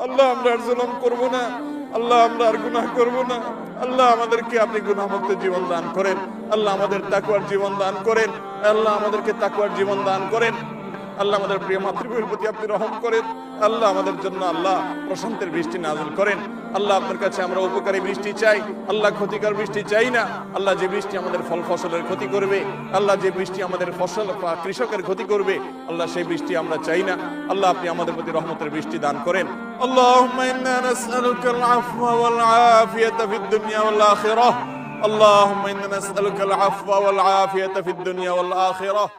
আল্লাহ আমরা আর জুলুম করব না, আল্লাহ আমরা আর গুনাহ করব না। আল্লাহ আমাদেরকে আপনি গুনাহমুক্ত জীবন দান করেন, আল্লাহ আমাদের তাকওয়ার জীবন দান করেন, আল্লাহ আমাদেরকে তাকওয়ার জীবন দান করেন। আল্লাহ আমাদের প্রিয় মাতৃভূমির প্রতি আপনি রহম করেন, আল্লাহ আমাদের জন্য আল্লাহ প্রশান্তের বৃষ্টি নাযিল করেন। আল্লাহ আপনার কাছে আমরা উপকারী বৃষ্টি চাই, আল্লাহ ক্ষতিকর বৃষ্টি চাই না। আল্লাহ যে বৃষ্টি আমাদের ফল ফসলের ক্ষতি করবে, আল্লাহ যে বৃষ্টি আমাদের ফসল বা কৃষকের ক্ষতি করবে, আল্লাহ সেই বৃষ্টি আমরা চাই না। আল্লাহ আপনি আমাদের প্রতি রহমতের বৃষ্টি দান করেন। আল্লাহুম্মা ইন্না নাসআলুকাল আফওয়া ওয়াল আফিয়াতা ফিদ দুনিয়া ওয়াল আখিরাহ। আল্লাহুম্মা ইন্না নাসআলুকাল আফওয়া ওয়াল আফিয়াতা ফিদ দুনিয়া ওয়াল আখিরাহ।